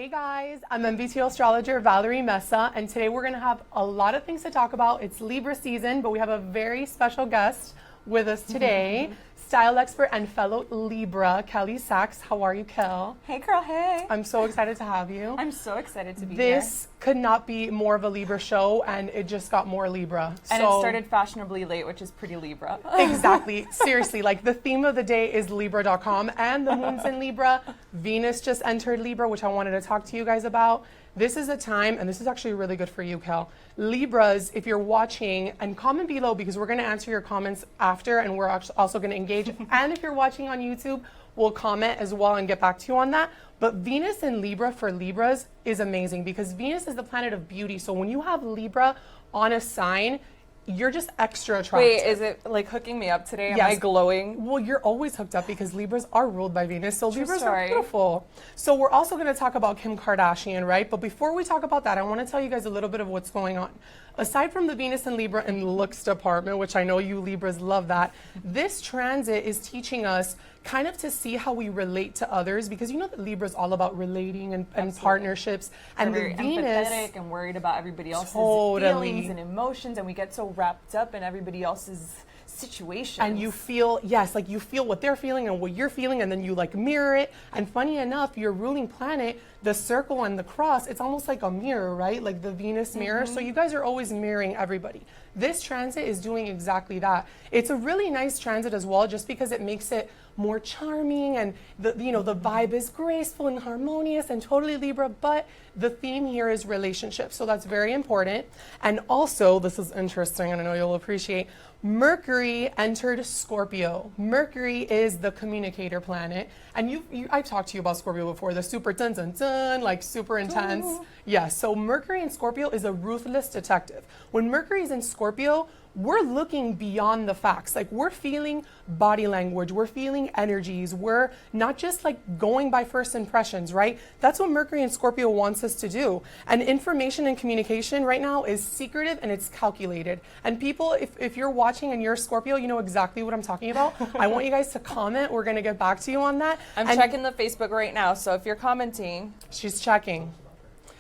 guys, I'm MVTO Astrologer Valerie Mesa, and today we're going to have a lot of things to talk about. It's Libra season, but we have a very special guest with us today, style expert and fellow Libra, Kelly Sachs. How are you, Kel? Hey girl, hey. I'm so excited to have you. I'm so excited to be here. This could not be more of a Libra show, and it just got more Libra. And it started fashionably late, which is pretty Libra. Exactly. Seriously, like the theme of the day is Libra.com, and the moon's in Libra. Venus just entered Libra, which I wanted to talk to you guys about. This is a time, and this is actually really good for you, Kel. Libras, if you're watching, and comment below because we're going to answer your comments after, and we're also going to engage. And if you're watching on YouTube, we'll comment as well and get back to you on that. But Venus in Libra for Libras is amazing because Venus is the planet of beauty. So when you have Libra on a sign, you're just extra attractive. Wait, is it like hooking me up today? Am Yes. I glowing? Well, you're always hooked up because Libras are ruled by Venus, so True Libras story. are beautiful. So we're also going to talk about Kim Kardashian, right? But before we talk about that, I want to tell you guys a little bit of what's going on. Aside from the Venus and Libra in looks department, which I know you Libras love that, this transit is teaching us kind of to see how we relate to others, because you know that Libra is all about relating and partnerships. And We're very Venus, empathetic and worried about everybody else's Totally. feelings and emotions, and we get so wrapped up in everybody else's situation. and you feel, yes, like you feel what they're feeling and what you're feeling, and then you like mirror it. And funny enough, your ruling planet, the circle and the cross, it's almost like a mirror, right? Like the Venus mirror. So you guys are always mirroring everybody. This transit is doing exactly that. It's a really nice transit as well, just because it makes it more charming, and the vibe is graceful and harmonious and totally Libra, but the theme here is relationships. So that's very important. And also, this is interesting, and I know you'll appreciate, Mercury entered Scorpio. Mercury is the communicator planet. And I've talked to you about Scorpio before, the super dun dun dun, like super intense. Yes, so Mercury in Scorpio is a ruthless detective. When Mercury is in Scorpio, we're looking beyond the facts. Like we're feeling body language, we're feeling energies, we're not just like going by first impressions, right? That's what Mercury in Scorpio wants us to do. And information and communication right now is secretive and it's calculated. And people, if you're watching and you're Scorpio, you know exactly what I'm talking about. I want you guys to comment. We're gonna get back to you on that. I'm checking the Facebook right now, so if you're commenting. She's checking.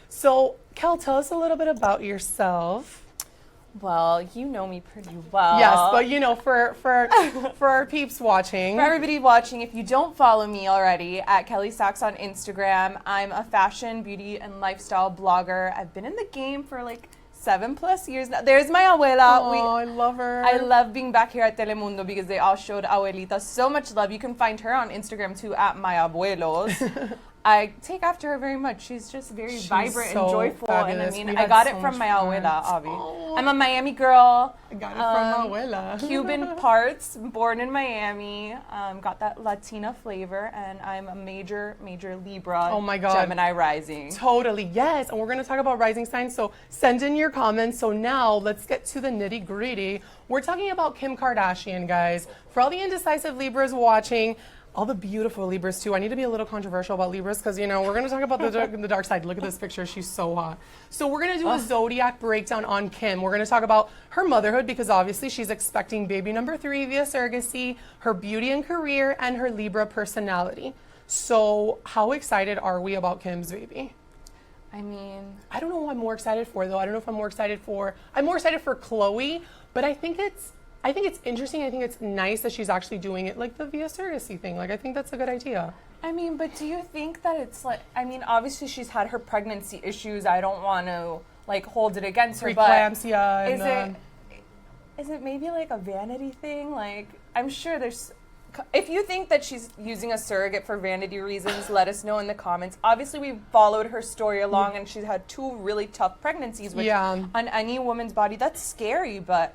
So, Kel, tell us a little bit about yourself. Well, you know me pretty well. Yes, but you know, for our peeps watching. For everybody watching, if you don't follow me already, at Kelly Sachs on Instagram, I'm a fashion, beauty, and lifestyle blogger. I've been in the game for like 7+ years now. There's my abuela. Oh, I love her. I love being back here at Telemundo because they all showed abuelita so much love. You can find her on Instagram too, at my abuelos. I take after her very much. She's just very vibrant so and joyful. fabulous. And I mean, We I had got so it from much my fun. abuela, Avi. Oh. I'm a Miami girl. I got it from my abuela. Cuban parts, born in Miami. Got that Latina flavor, and I'm a major Libra. Oh my God. Gemini rising. Totally, yes. And we're going to talk about rising signs. So send in your comments. So now let's get to the nitty gritty. We're talking about Kim Kardashian, guys. For all the indecisive Libras watching, all the beautiful Libras too. I need to be a little controversial about Libras because, you know, we're going to talk about the dark side. Look at this picture. She's so hot. So we're going to do a zodiac breakdown on Kim. We're going to talk about her motherhood because obviously she's expecting baby number 3 via surrogacy, her beauty and career, and her Libra personality. So how excited are we about Kim's baby? I mean, I don't know who I'm more excited for, though. I don't know if I'm more excited for Chloe, but I think it's interesting. I think it's nice that she's actually doing it like the via surrogacy thing. Like, I think that's a good idea. I mean, but do you think that it's like, I mean, obviously she's had her pregnancy issues. I don't want to like hold it against her, but Preeclampsia. is it maybe like a vanity thing? Like, I'm sure there's, if you think that she's using a surrogate for vanity reasons, let us know in the comments. Obviously, we've followed her story along, and she's had 2 really tough pregnancies, which on any woman's body, that's scary, but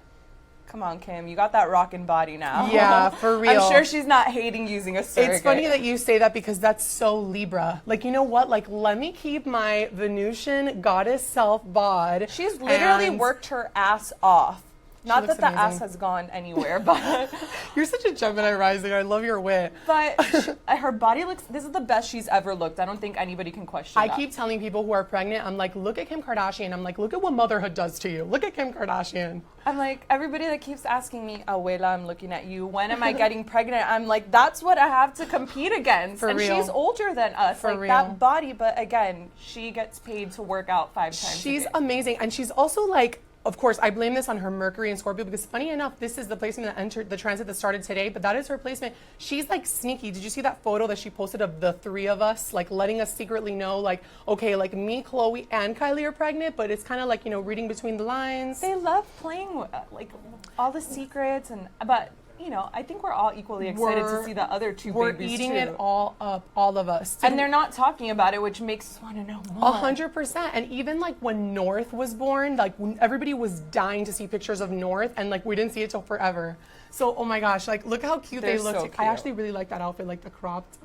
come on, Kim, you got that rockin' body now. Yeah, for real. I'm sure she's not hating using a surrogate. It's funny that you say that because that's so Libra. Like, you know what? Like, let me keep my Venusian goddess self bod. She's literally worked her ass off Not looks that the ass amazing. has gone anywhere, but You're such a Gemini rising. I love your wit. her body looks. This is the best she's ever looked. I don't think anybody can question I that. keep telling people who are pregnant, I'm like, look at Kim Kardashian. I'm like, look at what motherhood does to you. Look at Kim Kardashian. I'm like, everybody that keeps asking me, Abuela, I'm looking at you. When am I getting pregnant? I'm like, that's what I have to compete against. For and real. she's older than us. For like real. that body, but again, she gets paid to work out 5 times She's a day. amazing. And she's also like, of course, I blame this on her Mercury and Scorpio because funny enough, this is the placement that entered the transit that started today, but that is her placement. She's like sneaky. Did you see that photo that she posted of the 3 of us, like letting us secretly know, like, okay, like me, Chloe, and Kylie are pregnant, but it's kind of like, you know, reading between the lines. They love playing with, like, all the secrets, but you know, I think we're all equally excited to see the other 2 We're babies eating too. it all up, all of us. And they're not talking about it, which makes us want to know more. 100%. And even like when North was born, like when everybody was dying to see pictures of North, and like we didn't see it till forever. So, oh my gosh, like look how cute They're they look. so I cute. actually really like that outfit, like the cropped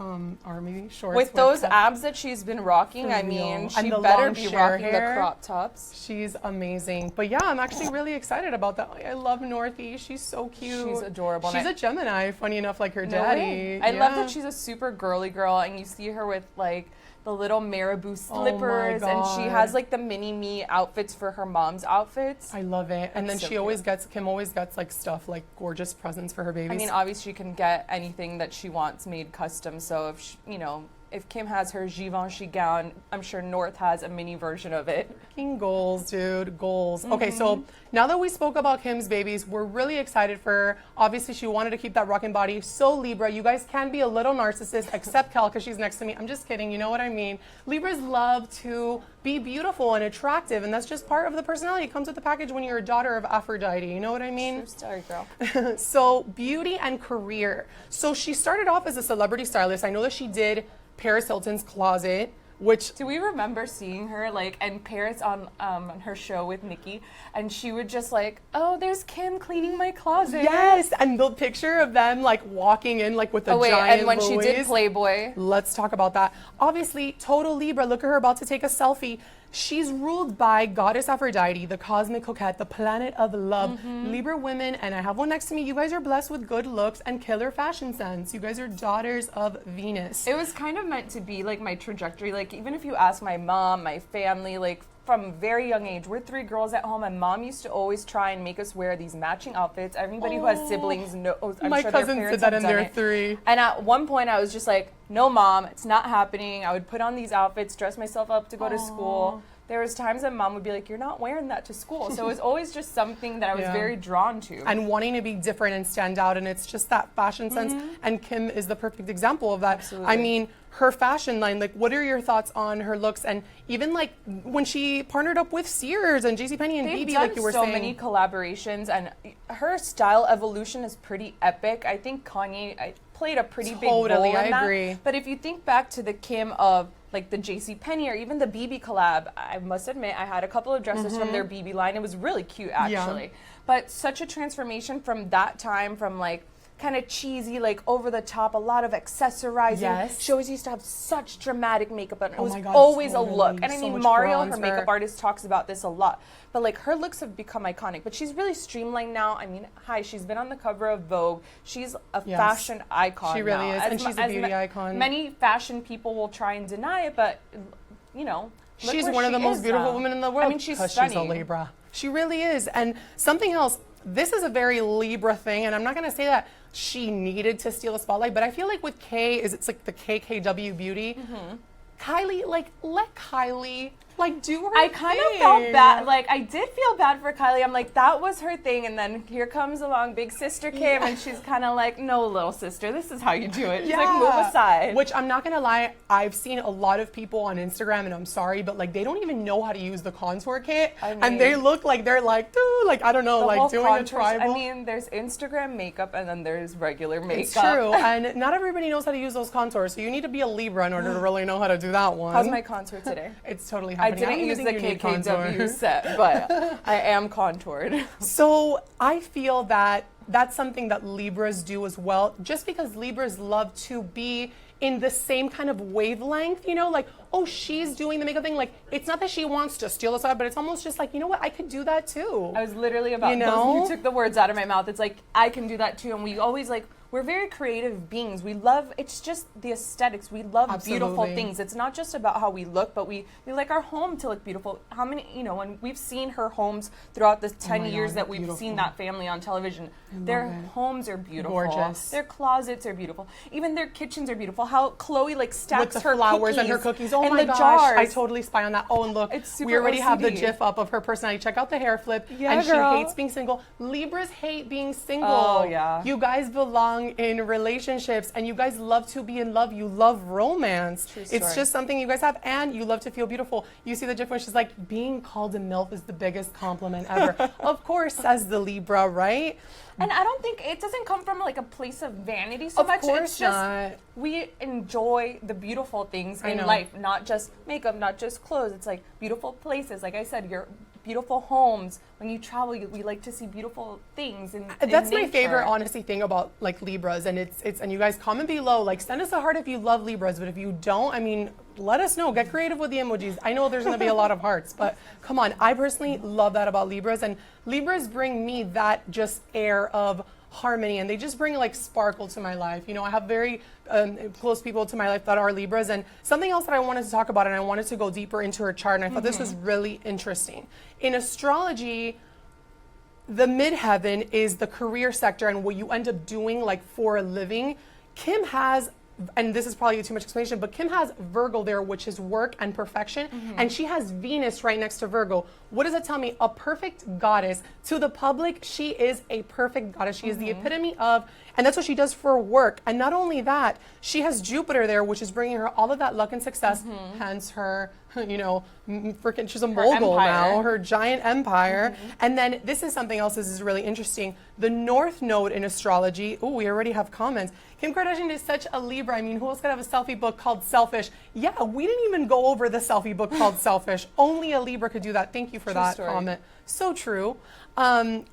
army shorts. With those the- abs that she's been rocking, For I real. mean, And she the better long be share rocking hair. the crop tops. She's amazing. But yeah, I'm actually really excited about that. I love Northy. She's so cute. She's adorable. She's a Gemini, funny enough, like her No daddy. way. I love Yeah. that she's a super girly girl, and you see her with like the little marabou slippers, and she God. has like the mini me outfits for her mom's outfits. I love it. And then That's so she always gets, Kim always gets like stuff, like gorgeous presents for her babies. I mean, obviously, she can get anything that she wants made custom. So if she, you know, if Kim has her Givenchy gown, I'm sure North has a mini version of it. Fucking goals, dude, goals. Okay, so now that we spoke about Kim's babies, we're really excited for her. Obviously, she wanted to keep that rockin' body. So Libra, you guys can be a little narcissist, except Kel, because she's next to me. I'm just kidding, you know what I mean. Libras love to be beautiful and attractive, and that's just part of the personality. It comes with the package when you're a daughter of Aphrodite, you know what I mean? True story, girl. So beauty and career. So she started off as a celebrity stylist. I know that she did Paris Hilton's closet, which Do we remember seeing her like in Paris on her show with Nikki, and she would just like, oh, there's Kim cleaning my closet. yes, and the picture of them like walking in like with the Oh wait, giant and when she did Louis. Playboy, Let's talk about that. Obviously, total Libra. Look at her about to take a selfie. She's ruled by Goddess Aphrodite, the cosmic coquette, the planet of love. Libra women, and I have one next to me. You guys are blessed with good looks and killer fashion sense. You guys are daughters of Venus. it was kind of meant to be like my trajectory. Like even if you ask my mom, my family, like from a very young age, we're 3 girls at home, and mom used to always try and make us wear these matching outfits. Everybody who has siblings knows. I'm My sure their cousins did parents that have in done their it. 3. And at one point, I was just like, no, mom, it's not happening. I would put on these outfits, dress myself up to go to school. There was times that mom would be like, you're not wearing that to school. So it was always just something that I was Yeah. very drawn to. And wanting to be different and stand out, and it's just that fashion sense. And Kim is the perfect example of that. Absolutely. I mean, her fashion line, like, what are your thoughts on her looks? And even like when she partnered up with Sears and JCPenney and They've BB, done like you were so saying. many collaborations, and her style evolution is pretty epic. I think Kanye played a pretty big role Totally, in I that. agree. But if you think back to the Kim of like the JCPenney or even the BB collab, I must admit I had a couple of dresses from their BB line. It was really cute actually. But such a transformation from that time, from like kind of cheesy, like over the top, a lot of accessorizing. Yes. She always used to have such dramatic makeup on. It Oh was my God, always totally. a look. And I So mean, much Mario, her bronzer. makeup artist, talks about this a lot. But like her looks have become iconic. But she's really streamlined now. I mean, hi, she's been on the cover of Vogue. She's a Yes. fashion icon. She really now. is, and she's a beauty icon. Many fashion people will try and deny it, but you know, look She's where one of she the most is beautiful now. women in the world. I mean, she's 'cause stunning. She's a Libra. She really is. And something else, this is a very Libra thing, and I'm not going to say that she needed to steal the spotlight, but I feel like with Kay, it's like the KKW beauty. Kylie, like, let Kylie, like, do her I kind of thing. felt bad. Like, I did feel bad for Kylie. I'm like, that was her thing. And then here comes along big sister Kim, and she's kind of like, no, little sister, this is how you do it. She's like, move aside. Which I'm not gonna lie, I've seen a lot of people on Instagram, and I'm sorry, but like they don't even know how to use the contour kit, and they look like they're like, dude, like I don't know, The whole like doing a contours- tribal. I mean, there's Instagram makeup, and then there's regular makeup. It's true, and not everybody knows how to use those contours, so you need to be a Libra in order to really know how to do that one. How's my contour today? It's totally I happening. didn't I'm use using the unique contour. KKW set, but I am contoured. So I feel that that's something that Libras do as well, just because Libras love to be in the same kind of wavelength, you know, like, oh, she's doing the makeup thing. Like, it's not that she wants to steal us out, but it's almost just like, you know what, I could do that too. I was literally about, you know? you took the words out of my mouth. It's like, I can do that too. And we always like, we're very creative beings. We love, it's just the aesthetics. We love beautiful things. It's not just about how we look, but we like our home to look beautiful. How many, you know, when we've seen her homes throughout the 10 years that we've seen that family on television, their homes are beautiful. Gorgeous. Their closets are beautiful. Even their kitchens are beautiful. How Chloe like stacks with the her flowers cookies and her cookies. Oh and my the gosh, jars. I totally spy on that. Oh, and look, It's super we already have the OCD. GIF up of her personality. Check out the hair flip. Yeah, and girl. she hates being single. Libras hate being single. Oh, yeah. You guys belong in relationships, and you guys love to be in love. You love romance. True It's story. just something you guys have, and you love to feel beautiful. You see the GIF when she's like, being called a MILF is the biggest compliment ever. Of course, says the Libra, right? And I don't think it doesn't come from like a place of vanity so Of much. course It's just not. we enjoy the beautiful things I in know. life, not just makeup, not just clothes. It's like beautiful places. Like I said, your beautiful homes. When you travel, we like to see beautiful things. In That's my nature. favorite, honestly, thing about like Libras, and it's and you guys comment below, like send us a heart if you love Libras, but if you don't, I mean, let us know. Get creative with the emojis. I know there's going to be a lot of hearts, but come on, I personally love that about Libras, and Libras bring me that just air of harmony, and they just bring like sparkle to my life. You know, I have very close people to my life that are Libras, and something else that I wanted to talk about, and I wanted to go deeper into her chart, and I thought this was really interesting. In astrology, the midheaven is the career sector and what you end up doing like for a living. Kim has, and this is probably too much explanation, but Kim has Virgo there, which is work and perfection, and she has Venus right next to Virgo. What does it tell me? A perfect goddess. To the public, she is a perfect goddess. She is the epitome of, and that's what she does for work. And not only that, she has Jupiter there, which is bringing her all of that luck and success, hence her, you know, freaking, she's a mogul now, her giant empire. And then this is something else, this is really interesting. The North Node in astrology, oh, we already have comments. Kim Kardashian is such a Libra. I mean, who else could have a selfie book called Selfish? Yeah, we didn't even go over the selfie book called Selfish. Only a Libra could do that. Thank you for that comment. So true.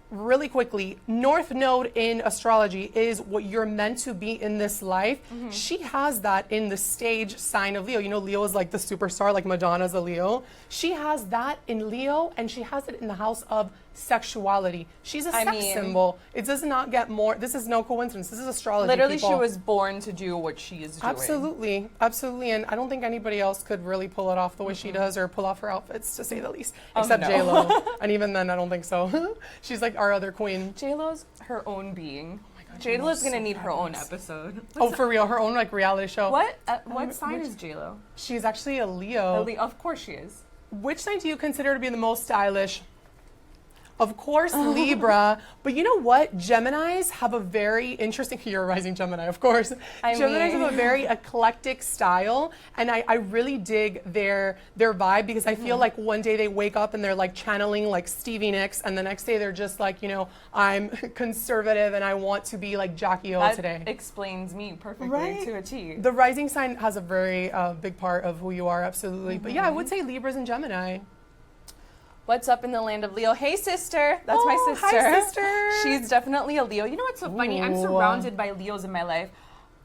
Really quickly, North Node in astrology is what you're meant to be in this life. She has that in the stage sign of Leo. You know, Leo is like the superstar, like Madonna's a Leo. She has that in Leo, and she has it in the house of sexuality. She's a sex symbol. It does not get more. This is no coincidence. This is astrology. Literally, people. She was born to do what she is doing. Absolutely, absolutely, and I don't think anybody else could really pull it off the way she does, or pull off her outfits, to say the least, except no. J-Lo. And even then, I don't think so. She's like our other queen. J-Lo's her own being. Oh my God, J-Lo's gonna so need her own fabulous. episode. Oh, for real, her own like reality show. What sign is J-Lo? She's actually a Leo. Of course she is. Which sign do you consider to be the most stylish? Of course, Libra. But you know what? Geminis have a very interesting, you're a rising Gemini, of course. Geminis have a very eclectic style. And I really dig their vibe, because I feel like one day they wake up and they're like channeling like Stevie Nicks. And the next day they're just like, you know, I'm conservative and I want to be like Jackie O today. That explains me perfectly to a T. The rising sign has a very big part of who you are, absolutely. But yeah, I would say Libras and Gemini. What's up in the land of Leo? Hey, sister. That's my sister. Hi, sister. She's definitely a Leo. You know what's so funny? I'm surrounded by Leos in my life.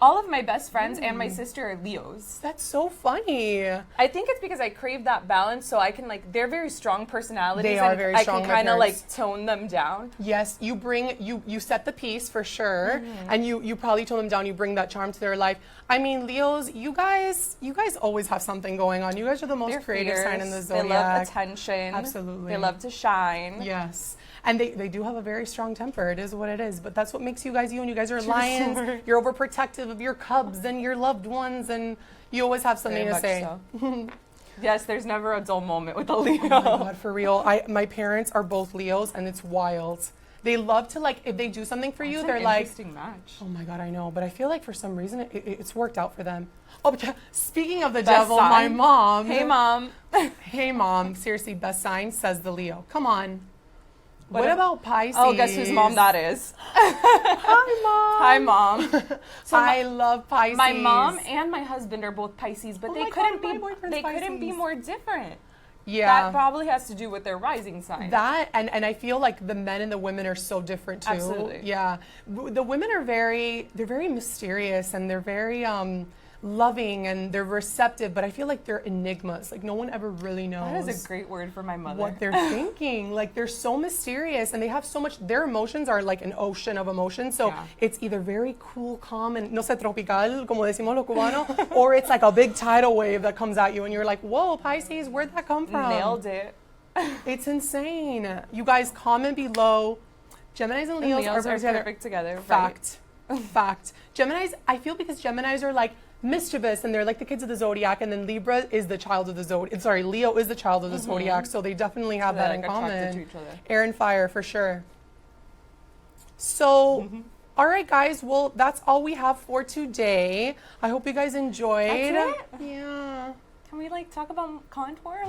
All of my best friends and my sister are Leos. That's so funny. I think it's because I crave that balance, so I can like, they're very strong personalities. They are and very I strong, can my kind of like parents. tone them down. Yes, you bring, you set the piece for sure, and you probably tone them down, you bring that charm to their life. I mean, Leos, you guys always have something going on. You guys are the most They're creative fierce. sign in the zodiac. They love attention. Absolutely. They love to shine. Yes. And they do have a very strong temper. It is what it is. But that's what makes you guys you. And you guys are lions. You're overprotective of your cubs and your loved ones. And you always have something to say. So. Yes, there's never a dull moment with a Leo. Oh my God, for real. My parents are both Leos, and it's wild. They love to, like, if they do something for you, they're like, interesting match. oh my God, I know. But I feel like for some reason it's worked out for them. Oh, speaking of the Best devil, sign. my mom. Hey, Mom. Hey, Mom. Seriously, best sign, says the Leo. Come on. What about Pisces? Oh, guess whose mom that is? Hi, Mom. Hi, Mom. So I love Pisces. my mom and my husband are both Pisces, but Oh they my couldn't God, my be boyfriend's they couldn't be Pisces. more different. Yeah. That probably has to do with their rising sign. That, and I feel like the men and the women are so different too. Absolutely. Yeah. The women are they're very mysterious, and they're very, loving and they're receptive, but I feel like they're enigmas. Like no one ever really knows. That is a great word for my mother. What they're thinking. Like they're so mysterious and they have so much, their emotions are like an ocean of emotions. So it's either very cool, calm, and no sé, tropical, como decimos los cubanos, or it's like a big tidal wave that comes at you and you're like, whoa, Pisces, where'd that come from? Nailed it. It's insane. You guys comment below. Geminis and Leos are perfect together. Fact. Fact. Geminis, I feel because Geminis are like mischievous and they're like the kids of the zodiac, and then Libra is the child of the zodiac. Sorry, Leo is the child of the zodiac, so they definitely have that in common. To each other. Air and fire for sure. So, all right, guys. Well, that's all we have for today. I hope you guys enjoyed. That's it? Yeah. Can we like talk about contour?